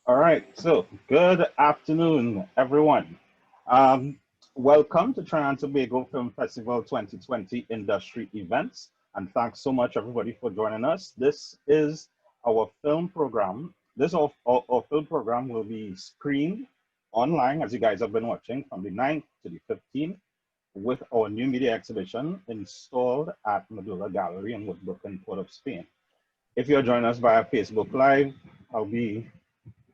All right, so good afternoon, everyone. Um, Welcome to Trinidad and Tobago Film Festival 2020 industry events, and thanks so much, everybody, for joining us. This is our film program. Our film program will be screened online, as you guys have been watching, from the 9th to the 15th, with our new media exhibition installed at Medulla Gallery in Woodbrook in Port of Spain. If you're joining us via Facebook Live, I'll be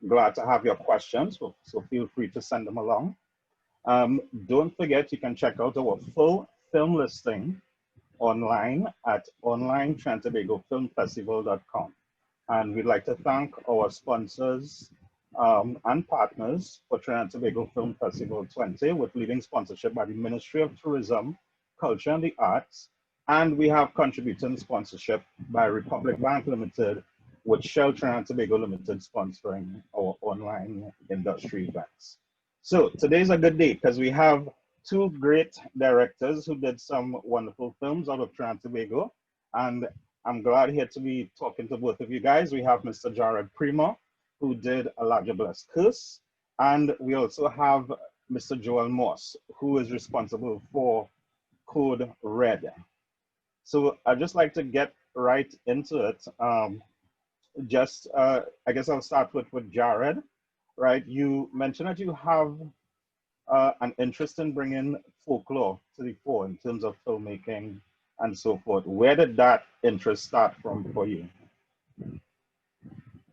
glad to have your questions, so feel free to send them along. Don't forget, you can check out our full film listing online at online.trinidadtobagofilmfestival.com. And we'd like to thank our sponsors and partners for Trinidad and Tobago Film Festival 20, with leading sponsorship by the Ministry of Tourism, Culture and the Arts. And we have contributing sponsorship by Republic Bank Limited, with Shell Trinidad and Tobago Limited sponsoring our online industry events. So today's a good day because we have two great directors who did some wonderful films out of Trinidad and Tobago. And I'm glad here to be talking to both of you guys. We have Mr. Jared Prima, who did A Larger Blessed Curse. And we also have Mr. Joel Moss, who is responsible for Code Red. So I'd just like to get right into it. I guess I'll start with Jared, right? You mentioned that you have an interest in bringing folklore to the fore in terms of filmmaking and so forth. Where did that interest start from for you?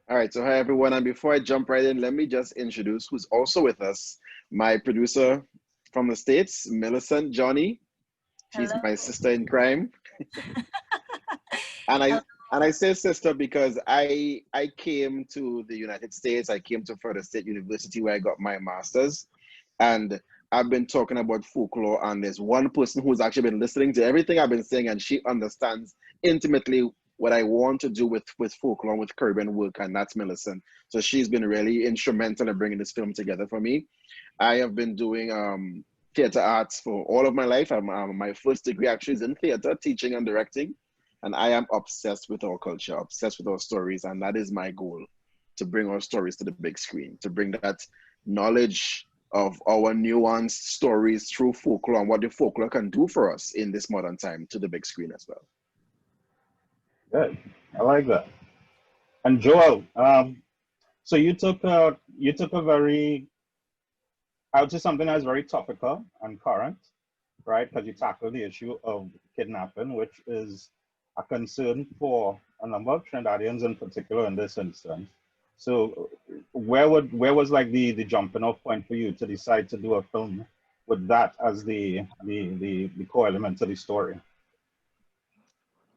All right, so hi everyone, and before I jump right in, let me just introduce who's also with us, my producer from the States, Millicent Jonnie. She's Hello. my sister in crime. And I say sister because I came to the United States. I came to Florida State University where I got my master's, and I've been talking about folklore, and there's one person who's actually been listening to everything I've been saying, and she understands intimately what I want to do with folklore and with Caribbean work, and that's Millicent. So she's been really instrumental in bringing this film together for me. I have been doing theater arts for all of my life. My first degree actually is in theater, teaching and directing. And I am obsessed with our culture, obsessed with our stories. And that is my goal, to bring our stories to the big screen, to bring that knowledge of our nuanced stories through folklore and what the folklore can do for us in this modern time to the big screen as well. Good, I like that. And Joel, so you took a very, I would say something that's very topical and current, right? Because you tackled the issue of kidnapping, which is a concern for a number of Trinidadians in particular in this instance. So where was like the jumping off point for you to decide to do a film with that as the core element of the story?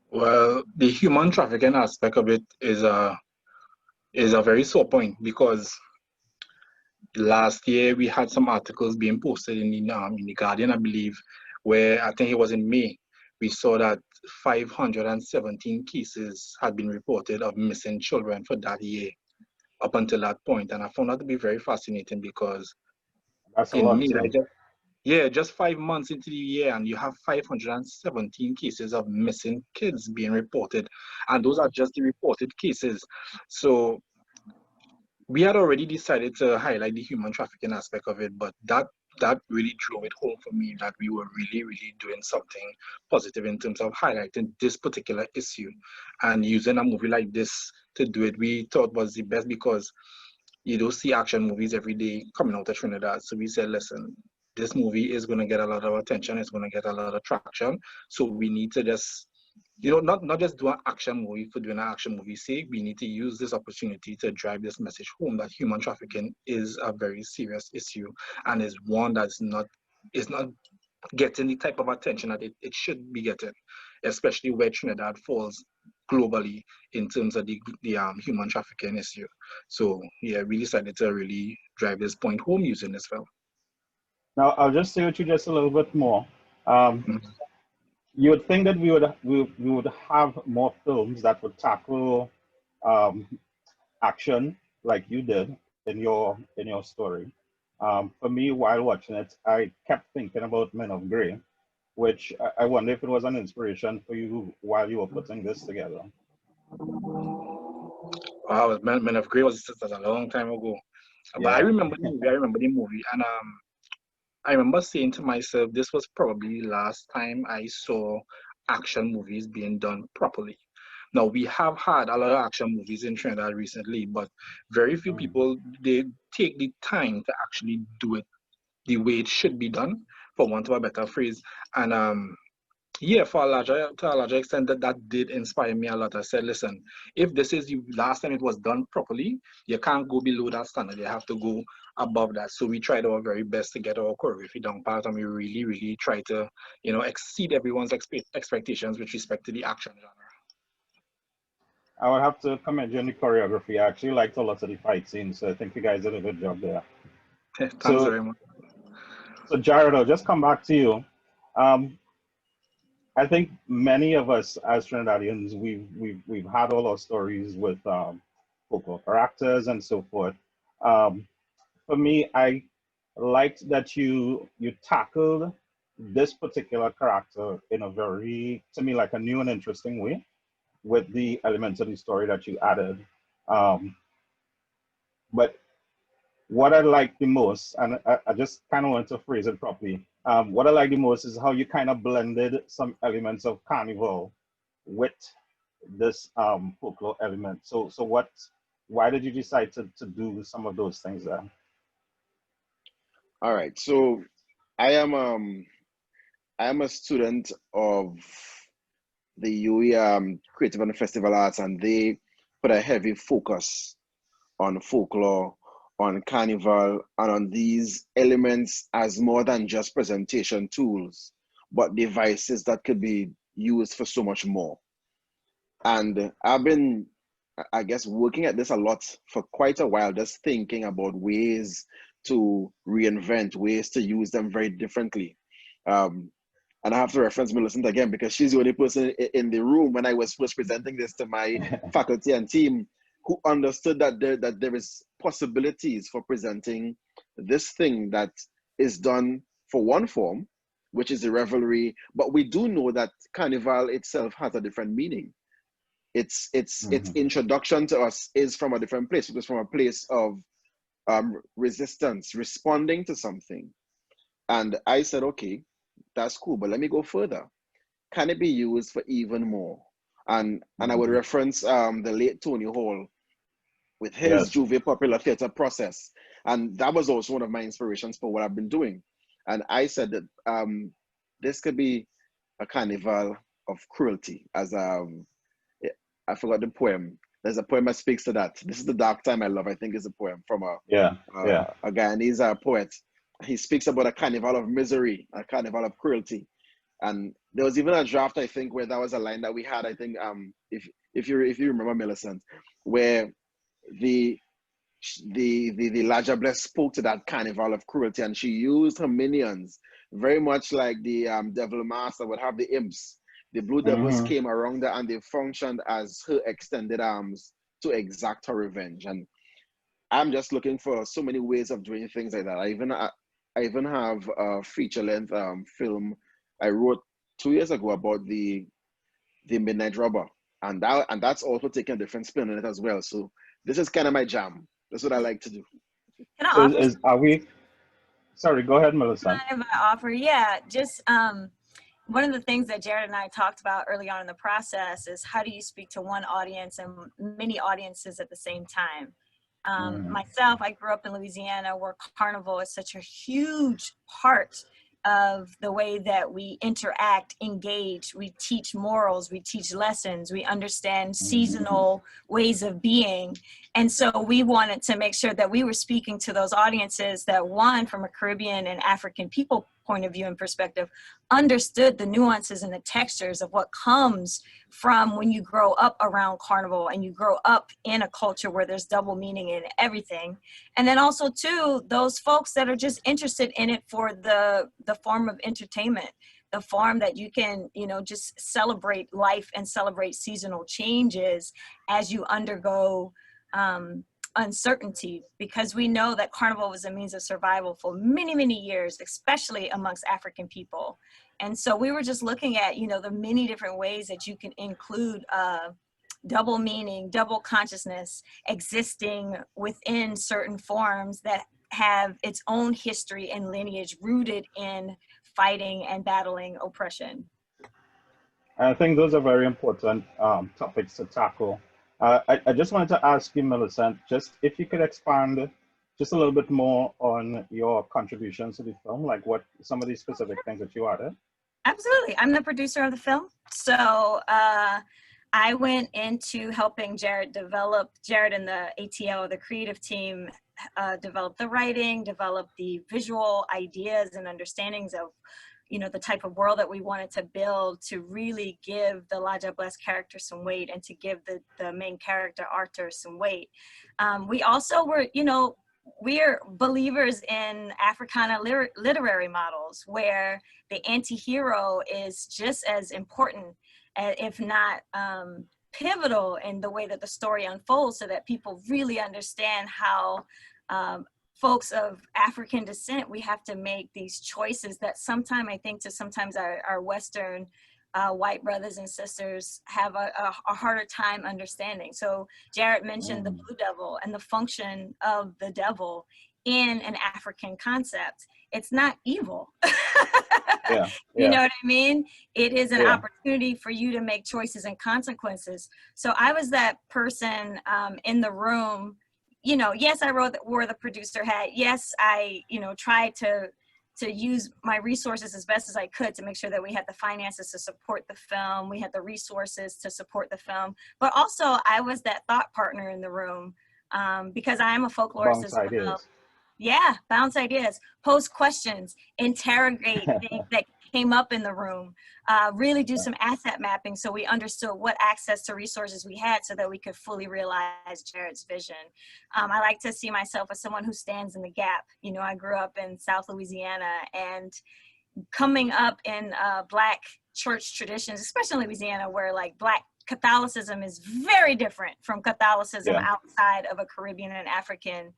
Well, the human trafficking aspect of it is a very sore point, because last year we had some articles being posted in the Guardian, I believe, where I think it was in May, we saw that 517 cases had been reported of missing children for that year up until that point. And I found that to be very fascinating, because That's a lot too. just 5 months into the year, and you have 517 cases of missing kids being reported. And those are just the reported cases. So we had already decided to highlight the human trafficking aspect of it, but that really drove it home for me that we were really, really doing something positive in terms of highlighting this particular issue. And using a movie like this to do it, we thought was the best, because you don't see action movies every day coming out of Trinidad. So we said, listen, this movie is going to get a lot of attention, it's going to get a lot of traction. So we need to just, not just do an action movie for doing an action movie's sake. We need to use this opportunity to drive this message home that human trafficking is a very serious issue, and is one that's not getting the type of attention that it should be getting, especially where Trinidad falls globally in terms of the human trafficking issue. So yeah, we decided to really drive this point home using this film. Now I'll just say with you just a little bit more. You would think that we would have more films that would tackle action like you did in your story. For me, while watching it, I kept thinking about Men of Grey, which I wonder if it was an inspiration for you while you were putting this together. Wow, Men of Grey was a long time ago. But I Yeah. remember the movie. I remember the movie, and I remember saying to myself, this was probably the last time I saw action movies being done properly. Now, we have had a lot of action movies in Trinidad recently, but very few people, they take the time to actually do it the way it should be done, for want of a better phrase. And yeah, to a larger extent, that did inspire me a lot. I said, listen, if this is the last time it was done properly, you can't go below that standard. You have to go above that. So we tried our very best to get our choreography down pat, and we really, really try to, exceed everyone's expectations with respect to the action genre. I would have to commend you on the choreography. I actually liked a lot of the fight scenes, so I think you guys did a good job there. Thanks very much. So Jared, I'll just come back to you. Um, I think many of us as Trinidadians, we've had all our stories with folklore characters and so forth. Um, for me, I liked that you tackled this particular character in a very, to me, like a new and interesting way with the elements of the story that you added. Um, but what I like the most, and I just kind of want to phrase it properly. What I like the most is how you kind of blended some elements of carnival with this folklore element. So why did you decide to do some of those things there? All right. So I am a student of the UE Creative and Festival Arts, and they put a heavy focus on folklore, on carnival, and on these elements as more than just presentation tools, but devices that could be used for so much more. And I've been, I guess, working at this a lot for quite a while, just thinking about ways to reinvent, ways to use them very differently. Um, and I have to reference Millicent again because she's the only person in the room when I was first presenting this to my faculty and team who understood that there is possibilities for presenting this thing that is done for one form, which is the revelry, but we do know that carnival itself has a different meaning. Its introduction to us is from a different place. It was from a place of resistance, responding to something. And I said, okay, that's cool, but let me go further. Can it be used for even more? And I would reference the late Tony Hall with his Yes. Juve Popular Theatre process. And that was also one of my inspirations for what I've been doing. And I said that this could be a carnival of cruelty, as I forgot the poem. There's a poem that speaks to that. This is the dark time I love, I think is a poem from a Guyanese poet. He speaks about a carnival of misery, a carnival of cruelty. And there was even a draft, I think, where that was a line that we had, I think, if you remember, Millicent, where the Laja Bless spoke to that carnival of cruelty, and she used her minions very much like the devil master would have the imps. The blue devils came around her and they functioned as her extended arms to exact her revenge. And I'm just looking for so many ways of doing things like that. I even have a feature-length film I wrote 2 years ago about the Midnight Robber, and that's also taking a different spin on it as well. So this is kind of my jam. That's what I like to do. Can I So offer are we? Sorry, go ahead, Melissa. kind of an offer? Yeah, just one of the things that Jared and I talked about early on in the process is how do you speak to one audience and many audiences at the same time? Myself, I grew up in Louisiana where carnival is such a huge part of the way that we interact, engage, we teach morals, we teach lessons, we understand seasonal ways of being. And so we wanted to make sure that we were speaking to those audiences that, one, from a Caribbean and African people point of view and perspective, understood the nuances and the textures of what comes from when you grow up around carnival and you grow up in a culture where there's double meaning in everything. And then also too, those folks that are just interested in it for the form of entertainment, the form that you can, just celebrate life and celebrate seasonal changes as you undergo uncertainty, because we know that carnival was a means of survival for many, many years, especially amongst African people. And so we were just looking at, the many different ways that you can include double meaning, double consciousness existing within certain forms that have its own history and lineage rooted in fighting and battling oppression. I think those are very important topics to tackle. I just wanted to ask you, Millicent, just if you could expand just a little bit more on your contributions to the film, like what some of these specific things that you added. Absolutely. I'm the producer of the film. So I went into helping Jared and the ATL, the creative team, develop the writing, develop the visual ideas and understandings of, the type of world that we wanted to build to really give the Laja Bless character some weight and to give the main character Arthur some weight. We also were, we're believers in Africana literary models where the anti-hero is just as important, if not pivotal in the way that the story unfolds, so that people really understand how folks of African descent, we have to make these choices that sometimes our Western white brothers and sisters have a harder time understanding. So Jared mentioned the Blue Devil and the function of the devil in an African concept. It's not evil. You know what I mean? It is an opportunity for you to make choices and consequences. So I was that person in the room. Yes, I wore the producer hat. Yes, I, tried to use my resources as best as I could to make sure that we had the finances to support the film. We had the resources to support the film. But also, I was that thought partner in the room because I am a folklorist as well. Yeah, bounce ideas, pose questions, interrogate things that came up in the room, really do some asset mapping so we understood what access to resources we had so that we could fully realize Jared's vision. I like to see myself as someone who stands in the gap. I grew up in South Louisiana, and coming up in Black church traditions, especially in Louisiana, where like Black Catholicism is very different from Catholicism outside of a Caribbean and African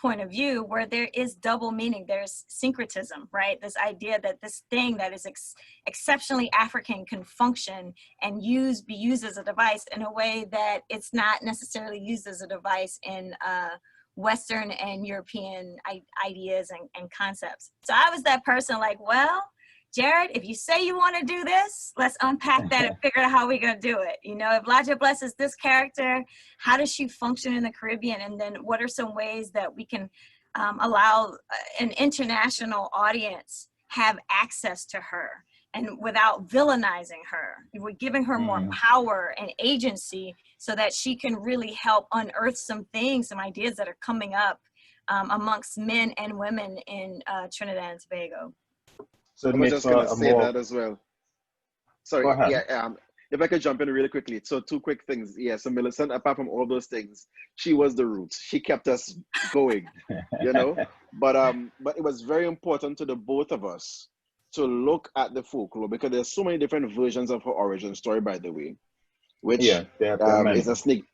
point of view, where there is double meaning. There's syncretism, right? This idea that this thing that is exceptionally African can function and be used as a device in a way that it's not necessarily used as a device in Western and European ideas and concepts. So I was that person like, well, Jared, if you say you want to do this, let's unpack that and figure out how we're going to do it. If Laja Bless is this character, how does she function in the Caribbean? And then what are some ways that we can allow an international audience have access to her and without villainizing her? We're giving her more power and agency so that she can really help unearth some things, some ideas that are coming up amongst men and women in Trinidad and Tobago. So I was just going to say that as well. Sorry, if I could jump in really quickly. So 2 quick things. So Millicent, apart from all those things, she was the root. She kept us going, But it was very important to the both of us to look at the folklore, because there's so many different versions of her origin story, by the way, which is a sneak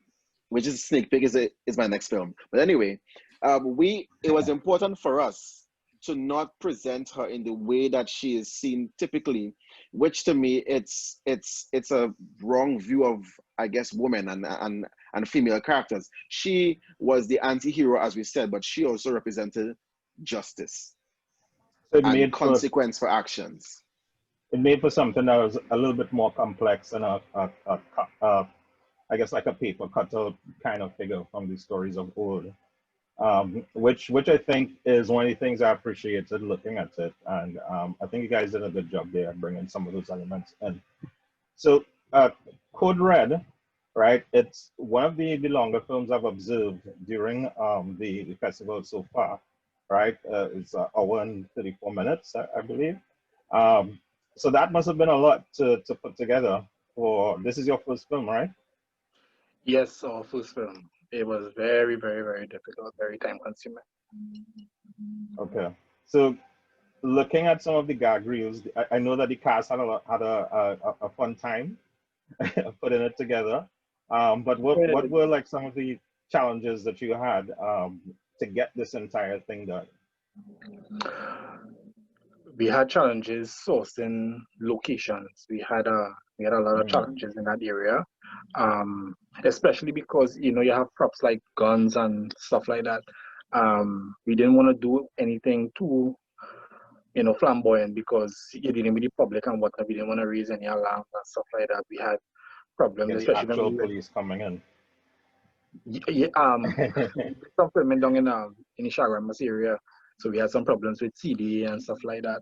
peek is my next film. But anyway, it was important for us to not present her in the way that she is seen typically, which to me it's a wrong view of, I guess, women and female characters. She was the anti-hero, as we said, but she also represented justice and consequence for actions. It made for something that was a little bit more complex and I guess like a paper cutout kind of figure from the stories of old. Which I think is one of the things I appreciated looking at it, and I think you guys did a good job there bringing some of those elements in. So Code Red, right? It's one of the longer films I've observed during the festival so far, right? It's an hour and 34 minutes, I believe. So that must have been a lot to put together. This is your first film, right? Yes, our first film. It was very, very, very difficult, very time consuming. Okay. So looking at some of the gag reels, I know that the cast had a fun time putting it together. But what were like some of the challenges that you had to get this entire thing done? We had challenges sourcing locations. We had a We had a lot of challenges in that area, especially because you have props like guns and stuff like that. We didn't want to do anything too flamboyant because you're dealing with the public and whatnot. We didn't want to raise any alarms and stuff like that. We had problems, Yeah, the especially actual when police coming in. some filming down in the Shagrammas area, so we had some problems with CD and stuff like that.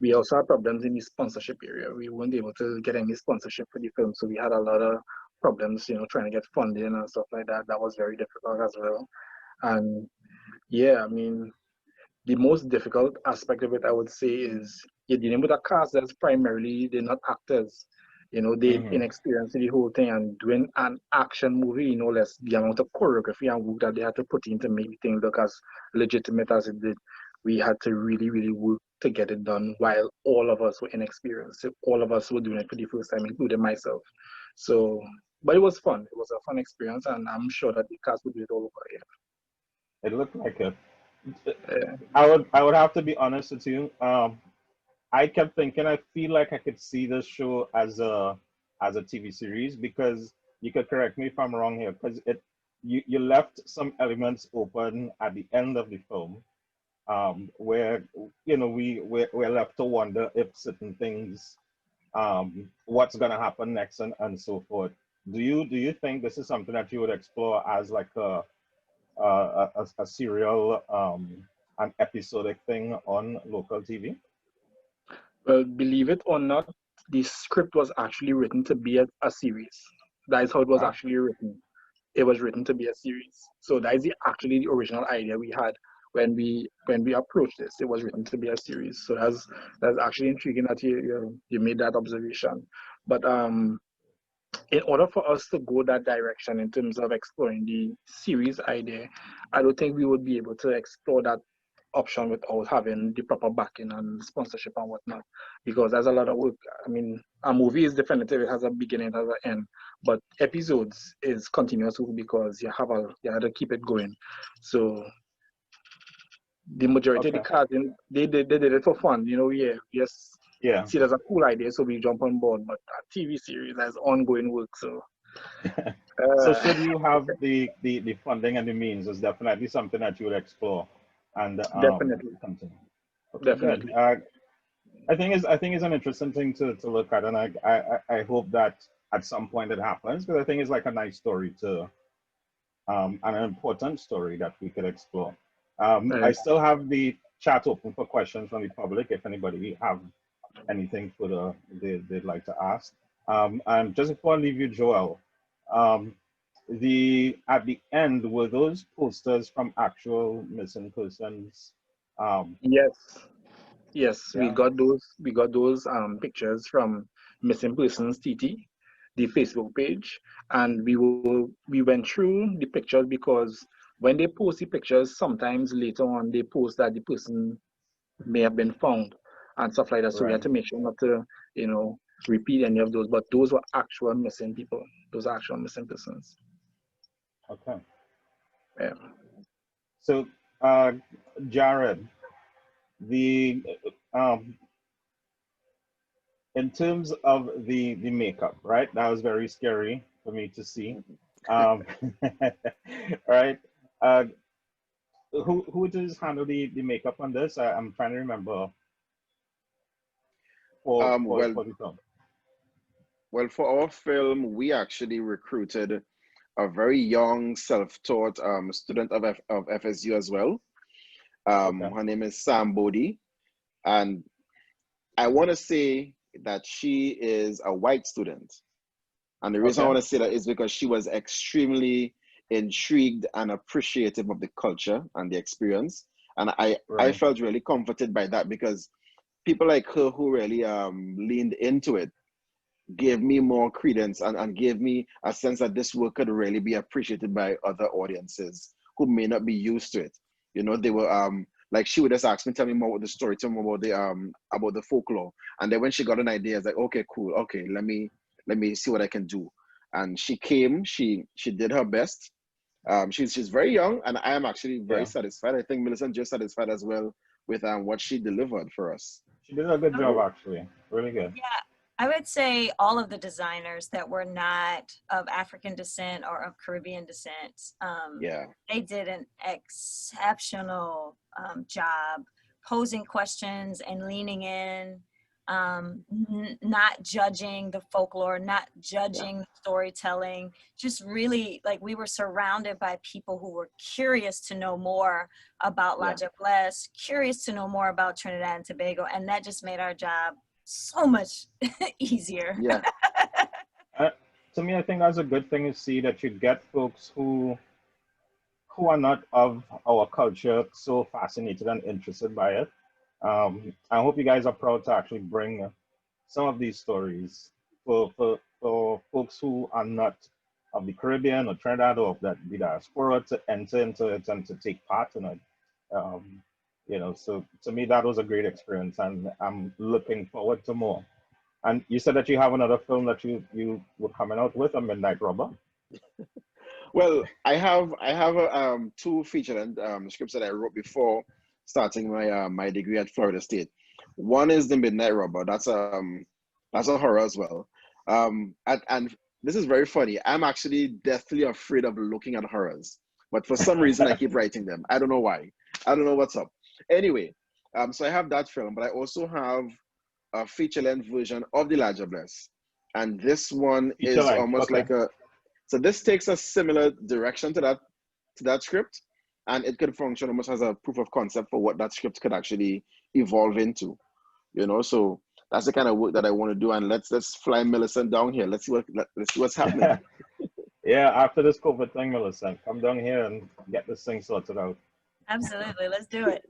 We also had problems in the sponsorship area. We weren't able to get any sponsorship for the film, so we had a lot of problems, trying to get funding and stuff like that. That was very difficult as well. And yeah, I mean, the most difficult aspect of it, I would say, is you're dealing with a cast that's primarily, they're not actors. They've inexperienced in the whole thing, and doing an action movie, less the amount of choreography and work that they had to put in to make the thing look as legitimate as it did. We had to really, really work to get it done while all of us were inexperienced. So all of us were doing it for the first time, including myself. So, but it was fun. It was a fun experience, and I'm sure that the cast would do it all over again. It looked like it. I would have to be honest with you. I kept thinking, I feel like I could see this show as a TV series, because you could correct me if I'm wrong here, because you left some elements open at the end of the film, where we're left to wonder if certain things, what's gonna happen next and so forth. Do you think this is something that you would explore as like a serial, an episodic thing on local TV? Well, believe it or not, the script was actually written to be a series. That is how it was actually written. It was written to be a series. So that is actually the original idea we had when we approached this. It was written to be a series. So that's actually intriguing that you made that observation. But in order for us to go that direction in terms of exploring the series idea, I don't think we would be able to explore that option without having the proper backing and sponsorship and whatnot, because there's a lot of work. I mean, a movie is definitive, it has a beginning, it has an end, but episodes is continuous work because you have to keep it going. So the majority of the cast, they did it for fun, yes, see it as a cool idea, so we jump on board. But a TV series has ongoing work, so so should you have the funding and the means, is definitely something that you would explore and definitely continue. Okay, definitely good. I think it's an interesting thing to look at, and I hope that at some point it happens, because I think it's like a nice story to and an important story that we could explore. I still have the chat open for questions from the public if anybody have anything they'd like to ask. And just before I leave you, Joel, at the end, were those posters from actual missing persons? Yes, we got those pictures from Missing Persons TT, the Facebook page, and we went through the pictures, because when they post the pictures, sometimes later on they post that the person may have been found and stuff like that. So we had to make sure not to, repeat any of those. But those were actual missing people. Those are actual missing persons. Okay. Yeah. So, Jared, in terms of the makeup, right? That was very scary for me to see. Right. Who does handle the makeup on this? I'm trying to remember. For the film. Well, for our film, we actually recruited a very young, self-taught student of FSU as well. Her name is Sam Bodie, and I want to say that she is a white student. And the reason I want to say that is because she was extremely intrigued and appreciative of the culture and the experience. And I felt really comforted by that, because people like her who really leaned into it gave me more credence and gave me a sense that this work could really be appreciated by other audiences who may not be used to it. They were like, she would just ask me, tell me more about the story, tell me more about the folklore. And then when she got an idea, it's like, okay, cool, okay, let me see what I can do. And she came, she did her best. She's very young, and I am actually very satisfied. I think Millicent just satisfied as well with what she delivered for us. She did a good job, actually. Really good. Yeah, I would say all of the designers that were not of African descent or of Caribbean descent, Yeah. they did an exceptional job posing questions and leaning in, not judging the folklore, not judging the storytelling, just really like we were surrounded by people who were curious to know more about La Bless, curious to know more about Trinidad and Tobago, and that just made our job so much easier. Yeah. To me, I think that's a good thing to see that you get folks who are not of our culture so fascinated and interested by it. I hope you guys are proud to actually bring some of these stories for folks who are not of the Caribbean or Trinidad or of the diaspora to enter into it and to take part in it. You know, so to me, that was a great experience, and I'm looking forward to more. And you said that you have another film that you were coming out with, A Midnight Robber. Well, I have two feature length scripts that I wrote before starting my my degree at Florida State. One is The Midnight Robber. That's a horror as well. And this is very funny. I'm actually deathly afraid of looking at horrors, but for some reason I keep writing them. I don't know why. I don't know what's up. Anyway, so I have that film, but I also have a feature length version of The Larger Bless, and this one is almost like a. So this takes a similar direction to that script, and it could function almost as a proof of concept for what that script could actually evolve into, you know. So that's the kind of work that I want to do, and let's fly Millicent down here. Let's see what's happening. Yeah, after this COVID thing, Millicent, come down here and get this thing sorted out. Absolutely, let's do it.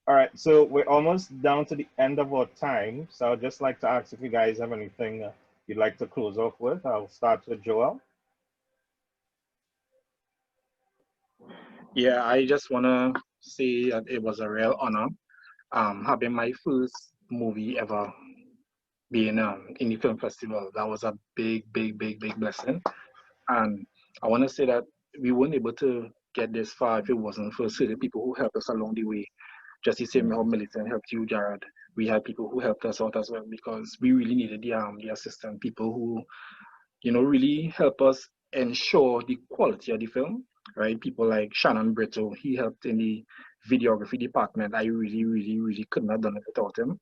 All right, so we're almost down to the end of our time. So I'd just like to ask if you guys have anything you'd like to close off with. I'll start with Joel. Yeah, I just want to say that it was a real honor having my first movie ever being in the film festival. That was a big blessing. And I want to say that we weren't able to get this far if it wasn't for certain people who helped us along the way. Just the same how Millicent helped you, Jared. We had people who helped us out as well because we really needed the assistant, people who, you know, really help us ensure the quality of the film, right? People like Shannon Brito, he helped in the videography department. I really couldn't have done it without him.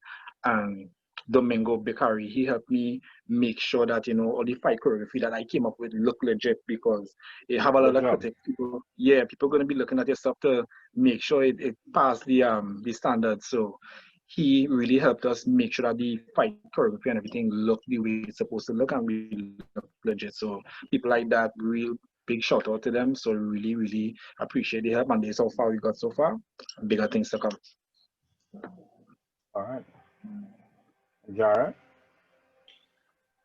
And Domingo Beccari, he helped me make sure that, you know, all the fight choreography that I came up with look legit, because it have a lot of critics. People, yeah, people are going to be looking at your stuff to make sure it passed the standards. So he really helped us make sure that the fight choreography and everything looked the way it's supposed to look and we look legit. So people like that, real big shout out to them. So really appreciate the help, and this how far we got so far. Bigger things to come. All right. Jared?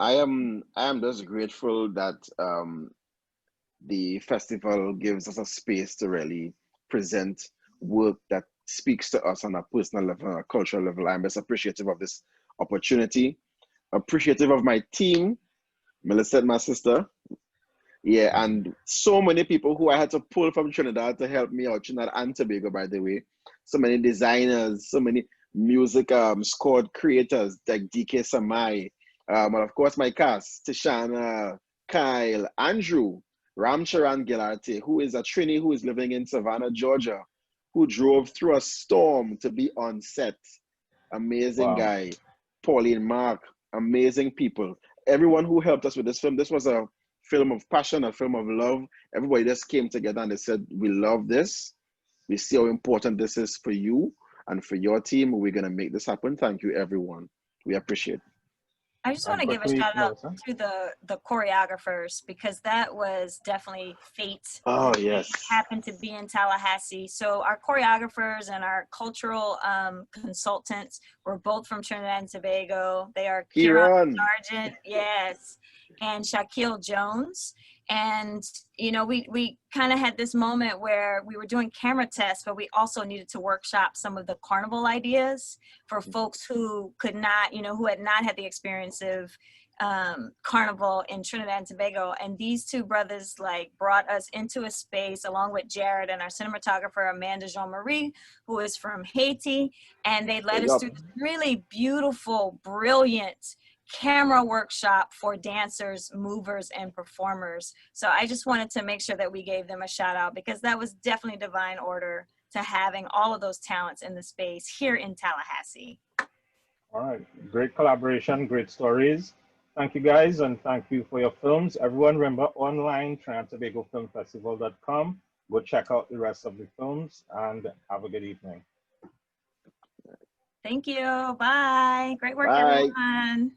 I am just grateful that the festival gives us a space to really present work that speaks to us on a personal level, on a cultural level. I'm just appreciative of this opportunity, appreciative of my team, Millicent, my sister. Yeah, and so many people who I had to pull from Trinidad to help me out, Trinidad and Tobago, by the way. So many designers, so many music scored creators like DK Samai, and of course my cast, Tishana, Kyle, Andrew, Ramcharan Gilarte, who is a Trini who is living in Savannah, Georgia, who drove through a storm to be on set. Amazing guy. Pauline Mark, amazing people. Everyone who helped us with this film. This was a film of passion, a film of love. Everybody just came together and they said, we love this. We see how important this is for you and for your team. We're going to make this happen. Thank you, everyone. We appreciate it. I just want to give a shout out to the choreographers, because that was definitely fate. Oh, yes. It happened to be in Tallahassee. So our choreographers and our cultural consultants were both from Trinidad and Tobago. They are Kieran Sargent, yes, and Shaquille Jones. And, you know, we kind of had this moment where we were doing camera tests, but we also needed to workshop some of the carnival ideas for folks who could not, you know, who had not had the experience of carnival in Trinidad and Tobago, and these two brothers like brought us into a space along with Jared and our cinematographer Amanda Jean-Marie, who is from Haiti, and they led us through this really beautiful, brilliant camera workshop for dancers, movers, and performers. So I just wanted to make sure that we gave them a shout out, because that was definitely divine order to having all of those talents in the space here in Tallahassee. All right, great collaboration, great stories. Thank you guys, and thank you for your films. Everyone remember, online, TrinidadTobagoFilmFestival.com. Go check out the rest of the films, and have a good evening. Thank you. Bye. Great work, Bye. everyone.